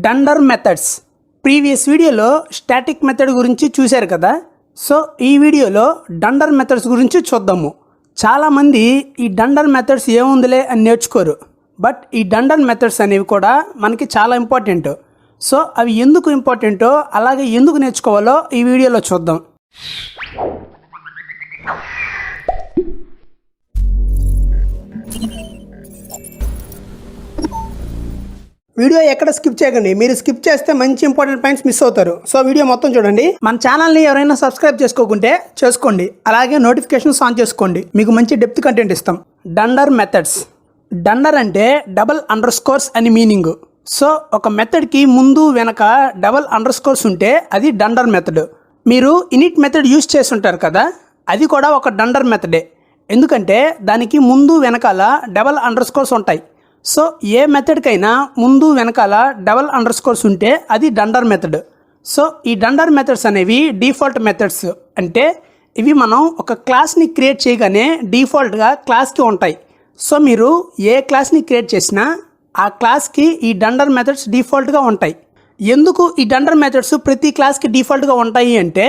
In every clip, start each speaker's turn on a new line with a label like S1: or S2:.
S1: డండర్ methods previous వీడియోలో static method గురించి చూశారు కదా. సో ఈ వీడియోలో డండర్ మెథడ్స్ గురించి చూద్దాము. చాలామంది ఈ డండర్ మెథడ్స్ ఏముందిలే అని నేర్చుకోరు, బట్ ఈ డండర్ మెథడ్స్ అనేవి కూడా మనకి చాలా ఇంపార్టెంట్. సో అవి ఎందుకు ఇంపార్టెంటో అలాగే ఎందుకు నేర్చుకోవాలో ఈ వీడియోలో చూద్దాం. వీడియో ఎక్కడ స్కిప్ చేయకండి. మీరు స్కిప్ చేస్తే మంచి ఇంపార్టెంట్ పాయింట్స్ మిస్ అవుతారు. సో వీడియో మొత్తం చూడండి. మన ఛానల్ని ఎవరైనా సబ్స్క్రైబ్ చేసుకోకుంటే చేసుకోండి, అలాగే నోటిఫికేషన్స్ ఆన్ చేసుకోండి. మీకు మంచి డెప్త్ కంటెంట్ ఇస్తాం. డండర్ మెథడ్స్. డండర్ అంటే డబల్ అండర్ స్కోర్స్ అని మీనింగ్. సో ఒక మెథడ్కి ముందు వెనక డబల్ అండర్ స్కోర్స్ ఉంటే అది డండర్ మెథడ్. మీరు ఇనిట్ మెథడ్ యూజ్ చేసి ఉంటారు కదా, అది కూడా ఒక డండర్ మెథడే. ఎందుకంటే దానికి ముందు వెనకాల డబల్ అండర్ స్కోర్స్ ఉంటాయి. సో ఏ మెథడ్కైనా ముందు వెనకాల డబల్ అండర్ స్కోర్స్ ఉంటే అది డండర్ మెథడ్. సో ఈ డండర్ మెథడ్స్ అనేవి డిఫాల్ట్ మెథడ్స్. అంటే ఇవి మనం ఒక క్లాస్ని క్రియేట్ చేయగానే డిఫాల్ట్గా క్లాస్కి ఉంటాయి. సో మీరు ఏ క్లాస్ని క్రియేట్ చేసినా ఆ క్లాస్కి ఈ డండర్ మెథడ్స్ డిఫాల్ట్గా ఉంటాయి. ఎందుకు ఈ డండర్ మెథడ్స్ ప్రతి క్లాస్కి డిఫాల్ట్గా ఉంటాయి అంటే,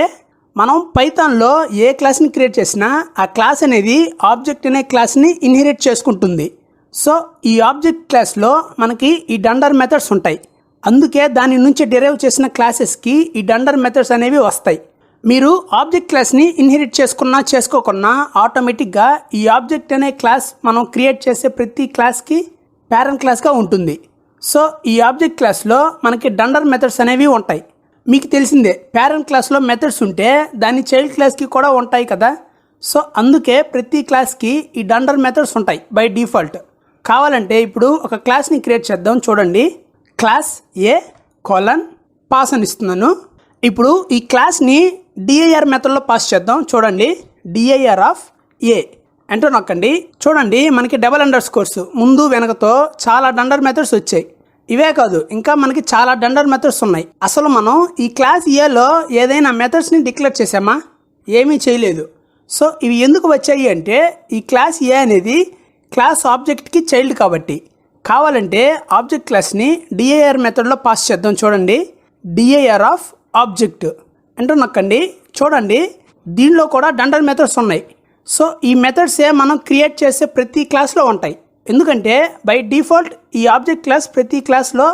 S1: మనం పైథాన్లో ఏ క్లాస్ని క్రియేట్ చేసినా ఆ క్లాస్ అనేది ఆబ్జెక్ట్ అనే క్లాస్ని ఇన్హెరిట్ చేసుకుంటుంది. సో ఈ ఆబ్జెక్ట్ క్లాస్లో మనకి ఈ డండర్ మెథడ్స్ ఉంటాయి. అందుకే దాని నుంచి డిరైవ్ చేసిన క్లాసెస్కి ఈ డండర్ మెథడ్స్ అనేవి వస్తాయి. మీరు ఆబ్జెక్ట్ క్లాస్ని ఇన్హెరిట్ చేసుకున్నా చేసుకోకున్నా ఆటోమేటిక్గా ఈ ఆబ్జెక్ట్ అనే క్లాస్ మనం క్రియేట్ చేసే ప్రతి క్లాస్కి పేరెంట్ క్లాస్గా ఉంటుంది. సో ఈ ఆబ్జెక్ట్ క్లాస్లో మనకి డండర్ మెథడ్స్ అనేవి ఉంటాయి. మీకు తెలిసిందే, పేరెంట్ క్లాస్లో మెథడ్స్ ఉంటే దాని చైల్డ్ క్లాస్కి కూడా ఉంటాయి కదా. సో అందుకే ప్రతి క్లాస్కి ఈ డండర్ మెథడ్స్ ఉంటాయి బై డిఫాల్ట్. కావాలంటే ఇప్పుడు ఒక క్లాస్ని క్రియేట్ చేద్దాం. చూడండి, క్లాస్ ఏ కోలన్ పాస్ అని ఇస్తున్నాను. ఇప్పుడు ఈ క్లాస్ని డిఐఆర్ మెథడ్లో పాస్ చేద్దాం. చూడండి, డిఐఆర్ ఆఫ్ ఏ ఎంటర్ నొక్కండి. చూడండి, మనకి డబల్ అండర్ స్కోర్స్ ముందు వెనకతో చాలా డండర్ మెథడ్స్ వచ్చాయి. ఇవే కాదు, ఇంకా మనకి చాలా డండర్ మెథడ్స్ ఉన్నాయి. అసలు మనం ఈ క్లాస్ ఏలో ఏదైనా మెథడ్స్ని డిక్లేర్ చేసామా? ఏమీ చేయలేదు. సో ఇవి ఎందుకు వచ్చాయి అంటే, ఈ క్లాస్ ఏ అనేది క్లాస్ ఆబ్జెక్ట్కి చైల్డ్ కాబట్టి. కావాలంటే ఆబ్జెక్ట్ క్లాస్ని డిఐఆర్ మెథడ్లో పాస్ చేద్దాం. చూడండి, డిఐఆర్ ఆఫ్ ఆబ్జెక్ట్ ఎంటర్ నొక్కండి. చూడండి, దీనిలో కూడా డండర్ మెథడ్స్ ఉన్నాయి. సో ఈ మెథడ్సే మనం క్రియేట్ చేసే ప్రతి క్లాస్లో ఉంటాయి. ఎందుకంటే బై డిఫాల్ట్ ఈ ఆబ్జెక్ట్ క్లాస్ ప్రతి క్లాస్లో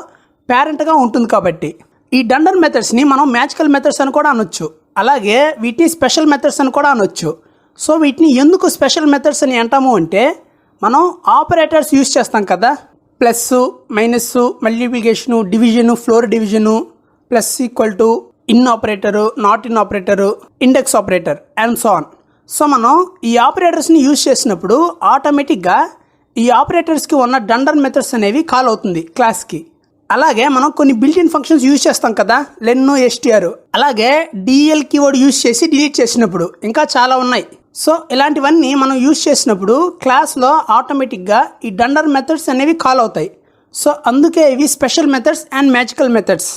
S1: పేరెంట్గా ఉంటుంది కాబట్టి. ఈ డండర్ మెథడ్స్ని మనం మ్యాజికల్ మెథడ్స్ అని కూడా అనొచ్చు, అలాగే వీటిని స్పెషల్ మెథడ్స్ అని కూడా అనొచ్చు. సో వీటిని ఎందుకు స్పెషల్ మెథడ్స్ అని అంటాము అంటే, మనం ఆపరేటర్స్ యూజ్ చేస్తాం కదా, plus minus, multiplication, division, floor division, plus equal to, in operator, not in operator, index operator and so on. So మనం ఈ ఆపరేటర్స్ని యూజ్ చేసినప్పుడు ఆటోమేటిక్గా ఈ ఆపరేటర్స్కి ఉన్న డండర్ మెథడ్స్ అనేవి కాల్ అవుతుంది క్లాస్కి. అలాగే మనం కొన్ని బిల్ట్-ఇన్ ఫంక్షన్స్ యూజ్ చేస్తాం కదా, లెన్, ఎస్టిఆర్, అలాగే డిఎల్ కీవర్డ్ యూజ్ చేసి డిలీట్ చేసినప్పుడు ఇంకా చాలా ఉన్నాయి. సో ఇలాంటివన్నీ మనం యూజ్ చేసినప్పుడు క్లాస్లో ఆటోమేటిక్గా ఈ డండర్ మెథడ్స్ అనేవి కాల్ అవుతాయి. సో అందుకే ఇవి special methods and magical methods.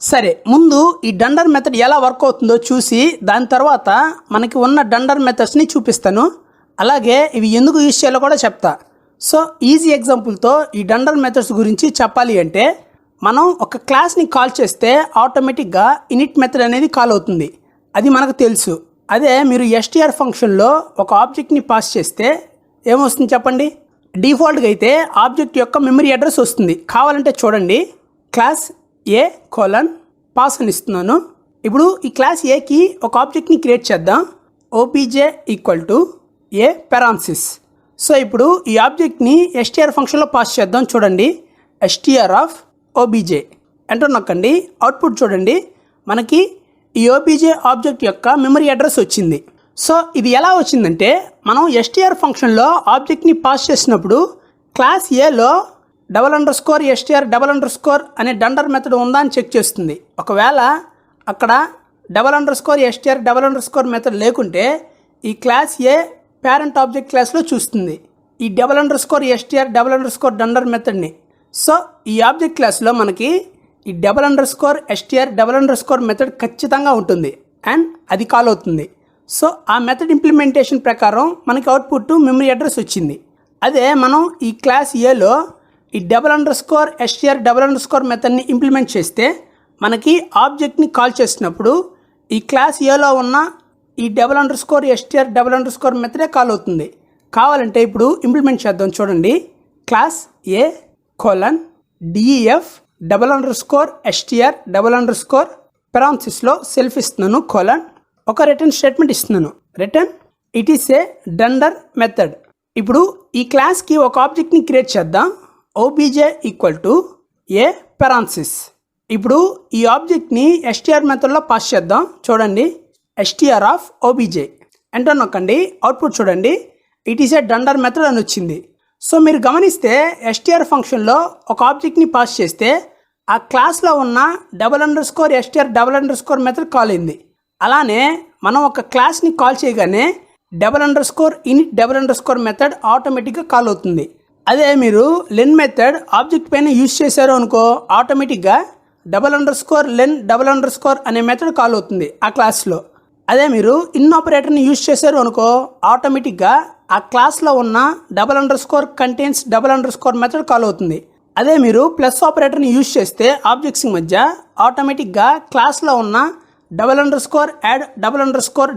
S1: సరే, ముందు ఈ డండర్ మెథడ్ ఎలా వర్క్ అవుతుందో చూసి దాని తర్వాత మనకి ఉన్న డండర్ మెథడ్స్ని చూపిస్తాను. అలాగే ఇవి ఎందుకు యూజ్ చేయాలో కూడా చెప్తా. సో ఈజీ ఎగ్జాంపుల్తో ఈ డండర్ మెథడ్స్ గురించి చెప్పాలి అంటే, మనం ఒక క్లాస్ని కాల్ చేస్తే ఆటోమేటిక్గా ఇనిట్ మెథడ్ అనేది కాల్ అవుతుంది. అది మనకు తెలుసు. అదే మీరు ఎస్టిఆర్ ఫంక్షన్లో ఒక ఆబ్జెక్ట్ని పాస్ చేస్తే ఏమొస్తుంది చెప్పండి? డిఫాల్ట్గా అయితే ఆబ్జెక్ట్ యొక్క మెమరీ అడ్రస్ వస్తుంది. కావాలంటే చూడండి, క్లాస్ ఏ కోలన్ పాస్ అని ఇస్తున్నాను. ఇప్పుడు ఈ క్లాస్ ఏకి ఒక ఆబ్జెక్ట్ని క్రియేట్ చేద్దాం. OBJ equal to A parenthesis. So ఇప్పుడు ఈ ఆబ్జెక్ట్ని ఎస్టిఆర్ ఫంక్షన్లో పాస్ చేద్దాం. చూడండి, ఎస్టిఆర్ ఆఫ్ ఓబీజే ఎంటర్ నొక్కండి. అవుట్పుట్ చూడండి, మనకి ఈ ఓబీజే ఆబ్జెక్ట్ యొక్క మెమరీ అడ్రస్ వచ్చింది. సో ఇది ఎలా వచ్చిందంటే, మనం ఎస్టిఆర్ ఫంక్షన్లో ఆబ్జెక్ట్ని పాస్ చేసినప్పుడు క్లాస్ ఏలో double underscore STR double underscore అనే డండర్ మెథడ్ ఉందా అని చెక్ చేస్తుంది. ఒకవేళ అక్కడ double underscore STR double underscore method లేకుంటే ఈ క్లాస్ ఏ పేరెంట్ ఆబ్జెక్ట్ క్లాస్లో చూస్తుంది ఈ double underscore STR double underscore dunder మెథడ్ని. సో ఈ ఆబ్జెక్ట్ క్లాస్లో మనకి ఈ double underscore STR double underscore method ఖచ్చితంగా ఉంటుంది అండ్ అది కాల్ అవుతుంది. సో ఆ మెథడ్ ఇంప్లిమెంటేషన్ ప్రకారం మనకి అవుట్పుట్ మెమరీ అడ్రస్ వచ్చింది. అదే మనం ఈ క్లాస్ ఏలో ఈ $str మెథడ్ని ఇంప్లిమెంట్ చేస్తే మనకి ఆబ్జెక్ట్ని కాల్ చేసినప్పుడు ఈ క్లాస్ ఏలో ఉన్న ఈ $str మెథడే కాల్ అవుతుంది. కావాలంటే ఇప్పుడు ఇంప్లిమెంట్ చేద్దాం. చూడండి, class A colon DEF $str పెరాన్సిస్లో సెల్ఫ్ ఇస్తున్నాను కోలన్ ఒక రిటర్న్ స్టేట్మెంట్ ఇస్తున్నాను. Return it is a dunder method. ఇప్పుడు ఈ క్లాస్కి ఒక ఆబ్జెక్ట్ని క్రియేట్ చేద్దాం. obj equal to A parenthesis. ఇప్పుడు ఈ ఆబ్జెక్ట్ని str మెథడ్లో పాస్ చేద్దాం. చూడండి, str ఆఫ్ obj. ఎంటర్ నొక్కండి. అవుట్పుట్ చూడండి, it is a dunder method అని వచ్చింది. సో మీరు గమనిస్తే str ఫంక్షన్లో ఒక ఆబ్జెక్ట్ని పాస్ చేస్తే ఆ క్లాస్లో ఉన్న $str మెథడ్ కాల్ అయింది. అలానే మనం ఒక క్లాస్ని కాల్ చేయగానే $init మెథడ్ ఆటోమేటిక్గా కాల్ అవుతుంది. అదే మీరు లెన్ మెథడ్ ఆబ్జెక్ట్ పైన యూజ్ చేశారు అనుకో, ఆటోమేటిక్గా len అనే మెథడ్ కాల్ అవుతుంది ఆ క్లాస్లో. అదే మీరు ఇన్ ఆపరేటర్ని యూజ్ చేశారు అనుకో, ఆటోమేటిక్గా ఆ క్లాస్లో ఉన్న $contains మెథడ్ కాల్ అవుతుంది. అదే మీరు ప్లస్ ఆపరేటర్ని యూజ్ చేస్తే ఆబ్జెక్ట్స్ మధ్య ఆటోమేటిక్గా క్లాస్లో ఉన్న add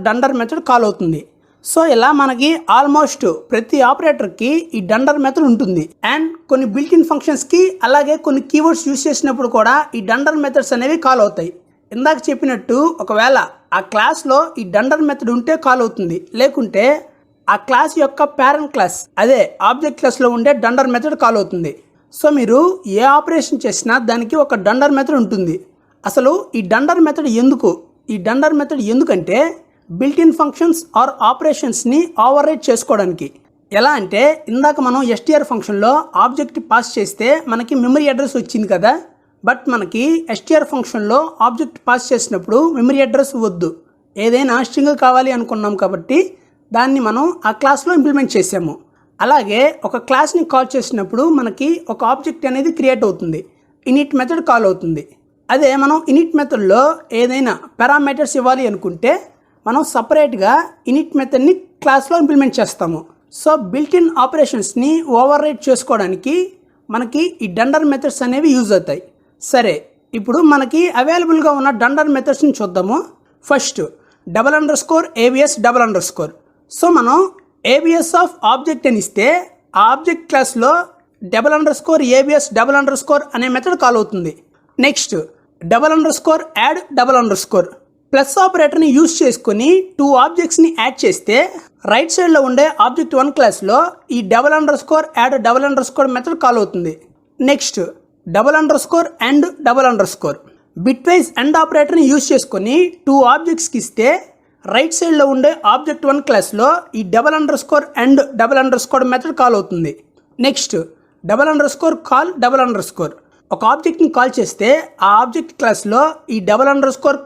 S1: డండర్ మెథడ్ కాల్ అవుతుంది. సో ఇలా మనకి ఆల్మోస్ట్ ప్రతి ఆపరేటర్కి ఈ డండర్ మెథడ్ ఉంటుంది. అండ్ కొన్ని బిల్ట్-ఇన్ ఫంక్షన్స్కి అలాగే కొన్ని కీవర్డ్స్ యూజ్ చేసినప్పుడు కూడా ఈ డండర్ మెథడ్స్ అనేవి కాల్ అవుతాయి. ఇందాక చెప్పినట్టు ఒకవేళ ఆ క్లాస్లో ఈ డండర్ మెథడ్ ఉంటే కాల్ అవుతుంది, లేకుంటే ఆ క్లాస్ యొక్క పేరెంట్ క్లాస్ అదే ఆబ్జెక్ట్ క్లాస్లో ఉండే డండర్ మెథడ్ కాల్ అవుతుంది. సో మీరు ఏ ఆపరేషన్ చేసినా దానికి ఒక డండర్ మెథడ్ ఉంటుంది. అసలు ఈ డండర్ మెథడ్ ఎందుకంటే బిల్ట్-ఇన్ ఫంక్షన్స్ ఆర్ ఆపరేషన్స్ని ఓవర్ రైట్ చేసుకోవడానికి. ఎలా అంటే ఇందాక మనం str ఫంక్షన్లో ఆబ్జెక్ట్ పాస్ చేస్తే మనకి మెమరీ అడ్రస్ వచ్చింది కదా, బట్ మనకి str ఫంక్షన్లో ఆబ్జెక్ట్ పాస్ చేసినప్పుడు మెమరీ అడ్రస్ వద్దు, ఏదైనా స్ట్రింగ్ కావాలి అనుకున్నాం కాబట్టి దాన్ని మనం ఆ క్లాస్లో ఇంప్లిమెంట్ చేసాము. అలాగే ఒక క్లాస్ని కాల్ చేసినప్పుడు మనకి ఒక ఆబ్జెక్ట్ అనేది క్రియేట్ అవుతుంది, ఇనిట్ మెథడ్ కాల్ అవుతుంది. అదే మనం ఇనిట్ మెథడ్లో ఏదైనా పారామీటర్స్ ఇవ్వాలి అనుకుంటే మనం సపరేట్గా ఇనిట్ మెథడ్ని క్లాస్లో ఇంప్లిమెంట్ చేస్తాము. సో బిల్ట్-ఇన్ ఆపరేషన్స్ని ఓవర్ రైట్ చేసుకోవడానికి మనకి ఈ డండర్ మెథడ్స్ అనేవి యూజ్ అవుతాయి. సరే, ఇప్పుడు మనకి అవైలబుల్గా ఉన్న డండర్ మెథడ్స్ని చూద్దాము. ఫస్ట్ $abs సో మనం abs ఆఫ్ ఆబ్జెక్ట్ అని ఇస్తే ఆ ఆబ్జెక్ట్ క్లాస్లో $abs అనే మెథడ్ కాల్ అవుతుంది. నెక్స్ట్ add ప్లస్ ఆపరేటర్ని యూజ్ చేసుకొని 2 ఆబ్జెక్ట్స్ని యాడ్ చేస్తే రైట్ సైడ్లో ఉండే ఆబ్జెక్ట్ 1 క్లాస్లో ఈ add మెథడ్ కాల్ అవుతుంది. నెక్స్ట్ and బిట్వైజ్ అండ్ ఆపరేటర్ని యూజ్ చేసుకొని 2 ఆబ్జెక్ట్స్కి ఇస్తే రైట్ సైడ్లో ఉండే ఆబ్జెక్ట్ 1 క్లాస్లో ఈ and మెథడ్ కాల్ అవుతుంది. నెక్స్ట్ call ఒక ఆబ్జెక్ట్ని కాల్ చేస్తే ఆ ఆబ్జెక్ట్ క్లాస్లో ఈ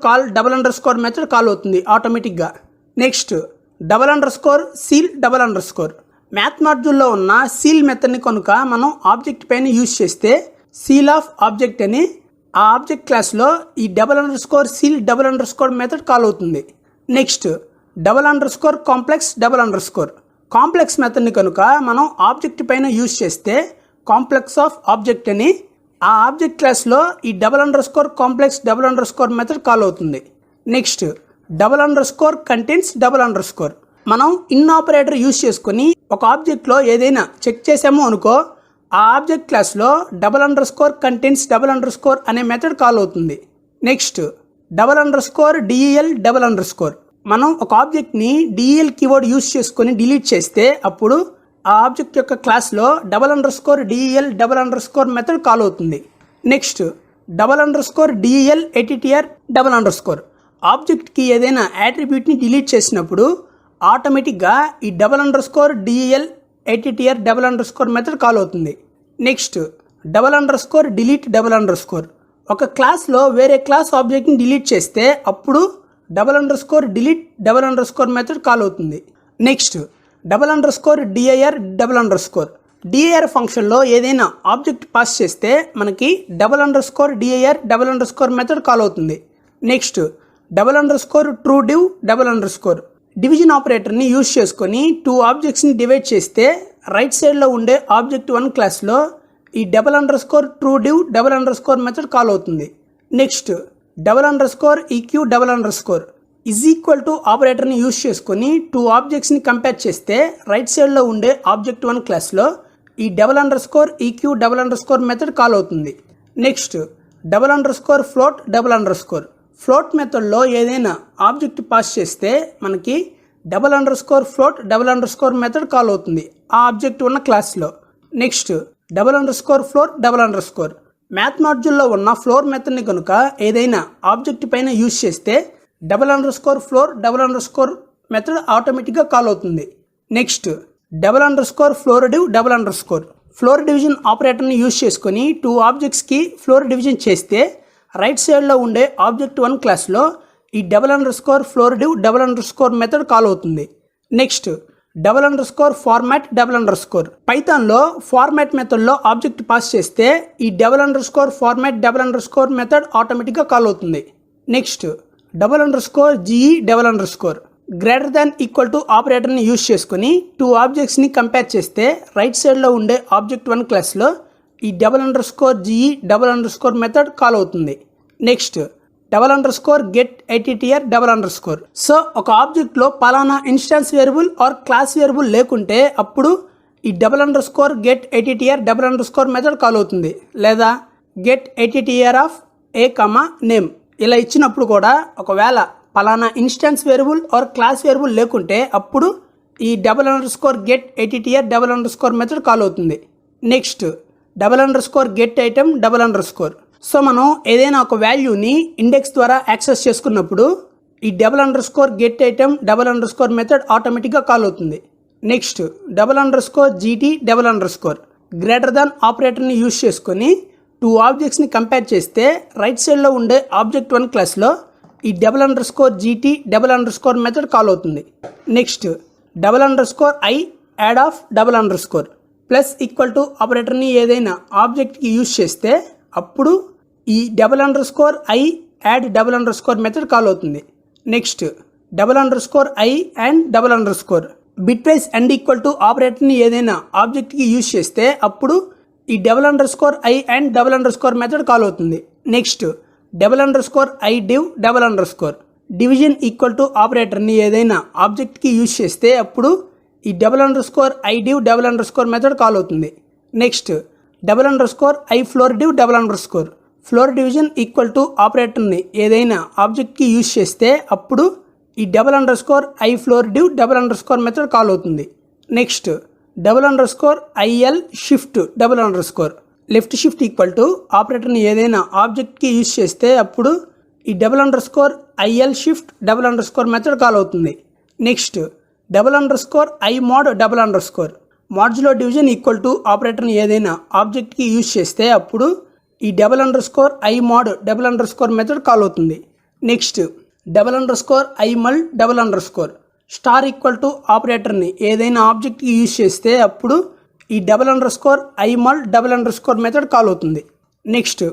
S1: call మెథడ్ కాల్ అవుతుంది ఆటోమేటిక్గా. నెక్స్ట్ seal మ్యాథ్ మాడ్యూల్లో ఉన్న సీల్ మెథడ్ని కనుక మనం ఆబ్జెక్ట్ పైన యూజ్ చేస్తే సీల్ ఆఫ్ ఆబ్జెక్ట్ అని ఆ ఆబ్జెక్ట్ క్లాస్లో ఈ seal మెథడ్ కాల్ అవుతుంది. నెక్స్ట్ కాంప్లెక్స్ మెథడ్ని కనుక మనం ఆబ్జెక్ట్ పైన యూజ్ చేస్తే కాంప్లెక్స్ ఆఫ్ ఆబ్జెక్ట్ అని ఆ ఆబ్జెక్ట్ క్లాస్లో ఈ కాంప్లెక్స్ మెథడ్ కాల్ అవుతుంది. నెక్స్ట్ contains మనం ఇన్ ఆపరేటర్ యూజ్ చేసుకొని ఒక ఆబ్జెక్ట్లో ఏదైనా చెక్ చేసాము అనుకో, ఆ ఆబ్జెక్ట్ క్లాస్లో contains అనే మెథడ్ కాల్ అవుతుంది. నెక్స్ట్ del మనం ఒక ఆబ్జెక్ట్ని del కీవర్డ్ యూజ్ చేసుకొని డిలీట్ చేస్తే అప్పుడు ఆ ఆబ్జెక్ట్ యొక్క క్లాస్లో del మెథడ్ కాల్ అవుతుంది. నెక్స్ట్ del ఆబ్జెక్ట్కి ఏదైనా యాట్రిబ్యూట్ని డిలీట్ చేసినప్పుడు ఆటోమేటిక్గా ఈ del మెథడ్ కాల్ అవుతుంది. నెక్స్ట్ delete ఒక క్లాస్లో వేరే క్లాస్ ఆబ్జెక్ట్ని డిలీట్ చేస్తే అప్పుడు delete మెథడ్ కాల్ అవుతుంది. నెక్స్ట్ dir ఫంక్షన్లో ఏదైనా ఆబ్జెక్ట్ పాస్ చేస్తే మనకి dir మెథడ్ కాల్ అవుతుంది. నెక్స్ట్ truediv డివిజన్ ఆపరేటర్ని యూజ్ చేసుకొని 2 ఆబ్జెక్ట్స్ని డివైడ్ చేస్తే రైట్ సైడ్లో ఉండే ఆబ్జెక్ట్ 1 క్లాస్లో ఈ double underscore true div double underscore method call అవుతుంది. Next double underscore EQ double underscore is equal to ఆపరేటర్ని యూజ్ చేసుకొని టూ ఆబ్జెక్ట్స్ని కంపేర్ చేస్తే రైట్ సైడ్లో ఉండే ఆబ్జెక్ట్ 1 క్లాస్లో ఈ double underscore EQ double underscore method call అవుతుంది. Next double underscore float double underscore float మెథడ్లో ఏదైనా ఆబ్జెక్ట్ పాస్ చేస్తే మనకి double underscore float double underscore method call అవుతుంది ఆ ఆబ్జెక్ట్ ఉన్న క్లాస్లో. Next double underscore floor double under score math మాడ్యూల్లో ఉన్న ఫ్లోర్ మెథడ్ని కనుక ఏదైనా ఆబ్జెక్ట్ పైన యూజ్ చేస్తే double underscore floor double underscore method ఆటోమేటిక్గా కాల్ అవుతుంది. Next double underscore floor div double underscore floor division ఆపరేటర్ని use చేసుకొని టూ ఆబ్జెక్ట్స్కి ఫ్లోర్ డివిజన్ చేస్తే రైట్ సైడ్లో ఉండే ఆబ్జెక్ట్ 1 క్లాస్లో ఈ double underscore floor div double underscore method call అవుతుంది. Next double underscore format double underscore పైథాన్లో ఫార్మాట్ మెథడ్లో ఆబ్జెక్ట్ పాస్ చేస్తే ఈ double underscore format double underscore method ఆటోమేటిక్గా కాల్ అవుతుంది. Next double underscore GE double underscore greater than equal to ఆపరేటర్ని use చేసుకుని two ఆబ్జెక్ట్స్ని compare చేస్తే రైట్ సైడ్లో ఉండే ఆబ్జెక్ట్ 1 క్లాస్లో ఈ double underscore GE double underscore method call అవుతుంది. Next double underscore get ITTR double underscore so ఒక ఆబ్జెక్ట్లో పలానా instance variable or class variable లేకుంటే అప్పుడు ఈ double underscore get ITTR double underscore method call అవుతుంది. లేదా get ITTR of A comma name ఇలా ఇచ్చినప్పుడు కూడా ఒకవేళ పలానా instance variable or class variable లేకుంటే అప్పుడు ఈ double underscore get ITTR double underscore method call అవుతుంది. Next double underscore get item double underscore so మనం ఏదైనా ఒక వాల్యూని ఇండెక్స్ ద్వారా యాక్సెస్ చేసుకున్నప్పుడు ఈ double underscore get item double underscore method ఆటోమేటిక్గా call అవుతుంది. Next double underscore GT double underscore greater than ఆపరేటర్ని యూజ్ చేసుకొని టూ ఆబ్జెక్ట్స్ని కంపేర్ చేస్తే రైట్ సైడ్లో ఉండే ఆబ్జెక్ట్ 1 క్లాస్లో ఈ double underscore GT double underscore method call అవుతుంది. Next double underscore I add of double underscore plus equal to ఆపరేటర్ని ఏదైనా ఆబ్జెక్ట్కి యూజ్ చేస్తే అప్పుడు ఈ double underscore I add double underscore method call అవుతుంది. Next double underscore I and double underscore bitwise and equal to ఆపరేటర్ని ఏదైనా ఆబ్జెక్ట్కి యూజ్ చేస్తే అప్పుడు ఈ double underscore I and double underscore method call అవుతుంది. Next double underscore I div double underscore division equal to ఆపరేటర్ని ఏదైనా ఆబ్జెక్ట్కి యూజ్ చేస్తే అప్పుడు ఈ double underscore I div double underscore method call అవుతుంది. Next double underscore I floor div double underscore floor division equal to ఆపరేటర్ని ఏదైనా ఆబ్జెక్ట్కి యూజ్ చేస్తే అప్పుడు ఈ double underscore I floor div double underscore method call అవుతుంది. Next double underscore IL shift double underscore left shift equal to ఆపరేటర్ని ఏదైనా ఆబ్జెక్ట్కి యూజ్ చేస్తే అప్పుడు ఈ double underscore IL shift double underscore method call అవుతుంది. Next double underscore I mod double underscore modulo division equal to ఆపరేటర్ని ఏదైనా ఆబ్జెక్ట్కి యూజ్ చేస్తే అప్పుడు ఈ double underscore I mod double underscore method call అవుతుంది. Next double underscore I mul double underscore star equal to ఆపరేటర్ని ఏదైనా ఆబ్జెక్ట్కి యూజ్ చేస్తే అప్పుడు ఈ double underscore I mul double underscore method call అవుతుంది. Next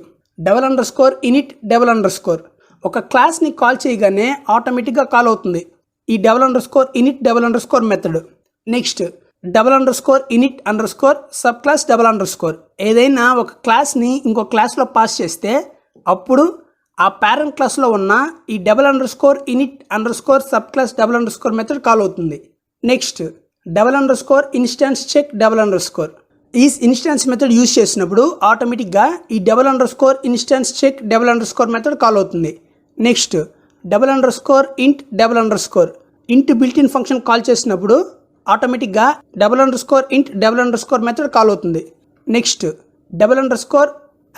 S1: double underscore init double underscore ఒక క్లాస్ని call చేయగానే ఆటోమేటిక్గా కాల్ అవుతుంది ఈ double underscore init double underscore method. Next double underscore init underscore subclass double under score ఏదైనా ఒక క్లాస్ని ఇంకో క్లాస్లో పాస్ చేస్తే అప్పుడు ఆ పేరెంట్ క్లాస్లో ఉన్న ఈ double underscore init underscore subclass double underscore method call అవుతుంది. Next double underscore instance check double underscore ఈ ఇన్స్టాన్స్ మెథడ్ యూజ్ చేసినప్పుడు ఆటోమేటిక్గా ఈ double underscore instance check double underscore method call అవుతుంది. Next double underscore int double underscore int built in function call చేసినప్పుడు ఆటోమేటిక్గా double underscore int double underscore method call అవుతుంది. Next double underscore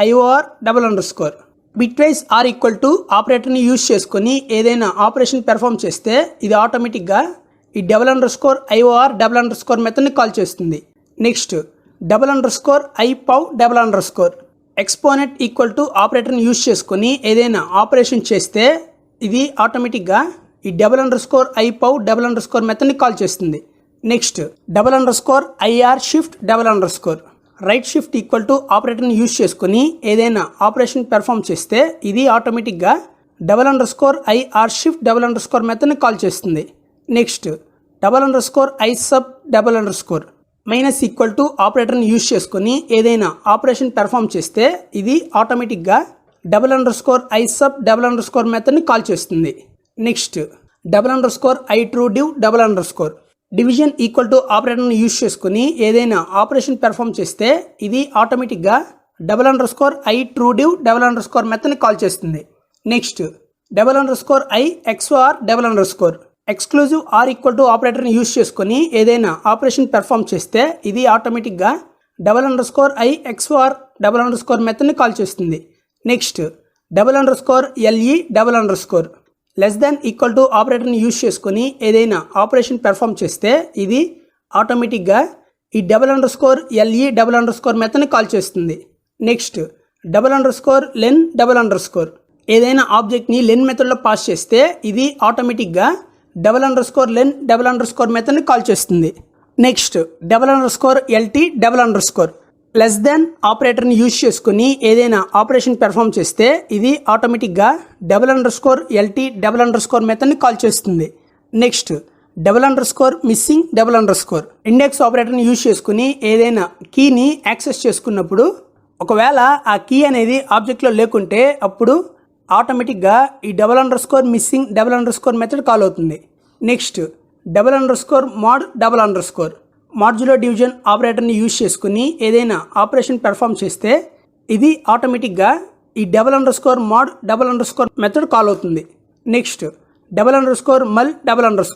S1: IOR double underscore bitwise or equal to ఆపరేటర్ని use చేసుకొని ఏదైనా operation perform చేస్తే ఇది ఆటోమేటిక్గా ఈ double underscore IOR double underscore మెథడ్ని call చేస్తుంది. Next double underscore I pow double underscore exponent equal to ఆపరేటర్ని యూజ్ చేసుకొని ఏదైనా ఆపరేషన్ చేస్తే ఇది ఆటోమేటిక్గా ఈ double underscore I pow double underscore మెథడ్ని కాల్ చేస్తుంది. Next double underscore IR shift double underscore right shift equal to ఆపరేటర్ని యూజ్ చేసుకొని ఏదైనా ఆపరేషన్ పెర్ఫామ్ చేస్తే ఇది ఆటోమేటిక్గా double underscore IR shift double underscore మెథడ్ని call చేస్తుంది. Next double underscore I sub double underscore minus equal to ఆపరేటర్ని use చేసుకొని ఏదైనా ఆపరేషన్ పెర్ఫామ్ చేస్తే ఇది ఆటోమేటిక్గా _i sub _ మెథడ్ని కాల్ చేస్తుంది. Next _i true div _. Division equal to ఆపరేటర్ని యూజ్ చేసుకొని ఏదైనా ఆపరేషన్ పెర్ఫామ్ చేస్తే ఇది ఆటోమేటిక్గా _i true div _ మెథడ్ని కాల్ చేస్తుంది. Next _i XOR _. Exclusive are equal to ఆపరేటర్ని యూజ్ చేసుకొని ఏదైనా ఆపరేషన్ పెర్ఫామ్ చేస్తే ఇది ఆటోమేటిక్గా _i XOR _ మెథడ్ని కాల్ చేస్తుంది. Next _le _ less than equal to ఆపరేటర్ని యూజ్ చేసుకొని ఏదైనా ఆపరేషన్ పెర్ఫామ్ చేస్తే ఇది ఆటోమేటిక్గా ఈ _le _ మెథడ్ని కాల్ చేస్తుంది. నెక్స్ట్ _len _ ఏదైనా ఆబ్జెక్ట్ని లెన్ మెథడ్లో పాస్ చేస్తే ఇది ఆటోమేటిక్గా _len _ మెథడ్ని కాల్ చేస్తుంది. నెక్స్ట్ _lt _ లెస్ దాన్ ఆపరేటర్ని యూజ్ చేసుకుని ఏదైనా ఆపరేషన్ పెర్ఫామ్ చేస్తే ఇది ఆటోమేటిక్గా _lt _ మెథడ్ని కాల్ చేస్తుంది. నెక్స్ట్ _missing _ ఇండెక్స్ ఆపరేటర్ని యూజ్ చేసుకుని ఏదైనా కీని యాక్సెస్ చేసుకున్నప్పుడు ఒకవేళ ఆ కీ అనేది ఆబ్జెక్ట్లో లేకుంటే అప్పుడు ఆటోమేటిక్గా ఈ _missing _ మెథడ్ కాల్ అవుతుంది. నెక్స్ట్ _mod _ మాడ్యులో డివిజన్ ఆపరేటర్ని యూజ్ చేసుకుని ఏదైనా ఆపరేషన్ పెర్ఫామ్ చేస్తే ఇది ఆటోమేటిక్గా ఈ _mod _ మెథడ్ కాల్ అవుతుంది. నెక్స్ట్ _mul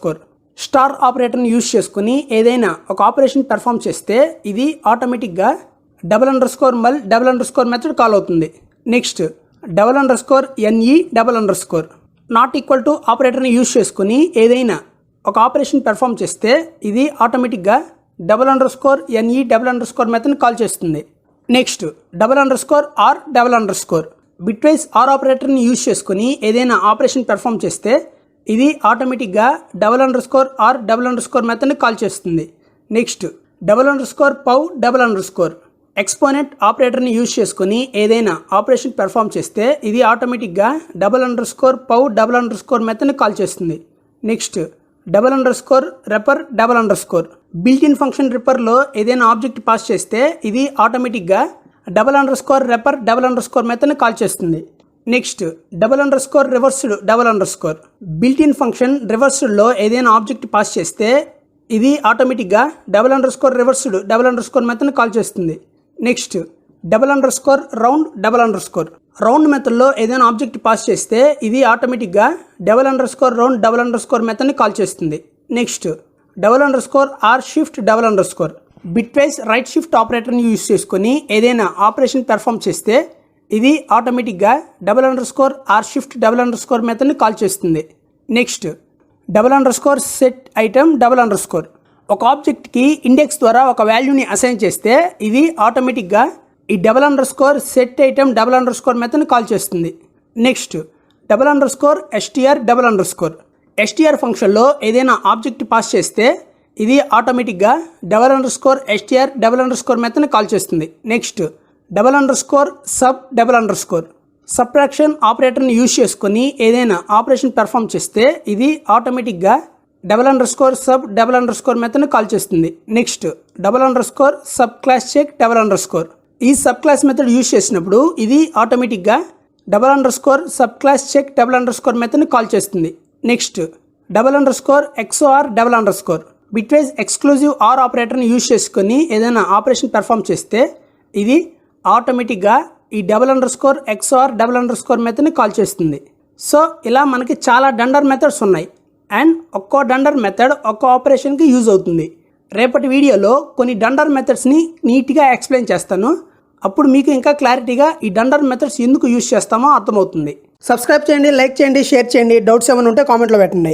S1: _ స్టార్ ఆపరేటర్ని యూజ్ చేసుకుని ఏదైనా ఒక ఆపరేషన్ పెర్ఫామ్ చేస్తే ఇది ఆటోమేటిక్గా _mul _ మెథడ్ కాల్ అవుతుంది. Next _ne _ not equal to ఆపరేటర్ని యూజ్ చేసుకుని ఏదైనా ఒక ఆపరేషన్ పెర్ఫామ్ చేస్తే ఇది ఆటోమేటిక్గా _ne _ మెథడ్ని కాల్ చేస్తుంది. నెక్స్ట్ _r _ బిట్వైజ్ ఆర్ ఆపరేటర్ని యూజ్ చేసుకుని ఏదైనా ఆపరేషన్ పెర్ఫామ్ చేస్తే ఇది ఆటోమేటిక్గా _r _ మెథడ్ని కాల్ చేస్తుంది. నెక్స్ట్ _pow _ ఎక్స్పోనెంట్ ఆపరేటర్ని యూజ్ చేసుకుని ఏదైనా ఆపరేషన్ పెర్ఫామ్ చేస్తే ఇది ఆటోమేటిక్గా _pow _ మెథడ్ని కాల్ చేస్తుంది. Next _repr _ built in function రిపర్లో ఏదైనా ఆబ్జెక్ట్ పాస్ చేస్తే ఇది ఆటోమేటిక్గా _repr _ మెథడ్ని కాల్ చేస్తుంది. Next _reversed _ built in function రివర్స్డ్లో ఏదైనా ఆబ్జెక్ట్ పాస్ చేస్తే ఇది ఆటోమేటిక్గా _reversed _ మెథడ్ని కాల్ చేస్తుంది. నెక్స్ట్ _round _ రౌండ్ మెథడ్లో ఏదైనా ఆబ్జెక్ట్ పాస్ చేస్తే ఇది ఆటోమేటిక్గా _round _ మెథడ్ని కాల్ చేస్తుంది. Next _r shift _ bitwise right shift ఆపరేటర్ని యూజ్ చేసుకొని ఏదైనా ఆపరేషన్ పెర్ఫామ్ చేస్తే ఇది ఆటోమేటిక్గా _r shift _ మెథడ్ని కాల్ చేస్తుంది. నెక్స్ట్ _set item _ ఒక ఆబ్జెక్ట్కి ఇండెక్స్ ద్వారా ఒక వాల్యూని అసైన్ చేస్తే ఇది ఆటోమేటిక్గా ఈ _set item _ మెథడ్ని కాల్ చేస్తుంది. నెక్స్ట్ _str _ str ఫంక్షన్లో ఏదైనా ఆబ్జెక్ట్ పాస్ చేస్తే ఇది ఆటోమేటిక్గా _str _ మెథడ్ని కాల్ చేస్తుంది. నెక్స్ట్ sub _ సబ్ట్రాక్షన్ ఆపరేటర్ని యూజ్ చేసుకొని ఏదైనా ఆపరేషన్ పెర్ఫామ్ చేస్తే ఇది ఆటోమేటిక్గా sub _ మెథడ్ని కాల్ చేస్తుంది. నెక్స్ట్ subclass check _ ఈ సబ్ క్లాస్ మెథడ్ యూజ్ చేసినప్పుడు ఇది ఆటోమేటిక్గా subclass check _ మెథడ్ని కాల్ చేస్తుంది. Next XOR _ bitwise exclusive are ఆపరేటర్ని యూజ్ చేసుకొని ఏదైనా ఆపరేషన్ పెర్ఫామ్ చేస్తే ఇది ఆటోమేటిక్గా ఈ XOR _ మెథడ్ని కాల్ చేస్తుంది. సో ఇలా మనకి చాలా డండర్ మెథడ్స్ ఉన్నాయి అండ్ ఒక్కో డండర్ మెథడ్ ఒక్కో ఆపరేషన్కి యూజ్ అవుతుంది. రేపటి వీడియోలో కొన్ని డండర్ మెథడ్స్ని నీట్గా ఎక్స్ప్లెయిన్ చేస్తాను. అప్పుడు మీకు ఇంకా క్లారిటీగా ఈ డండర్ మెథడ్స్ ఎందుకు యూజ్ చేస్తామో అర్థమవుతుంది. సబ్స్క్రైబ్ చేయండి, లైక్ చేయండి, షేర్ చేయండి. డౌట్స్ ఏమైనా ఉంటే కామెంట్లో పెట్టండి.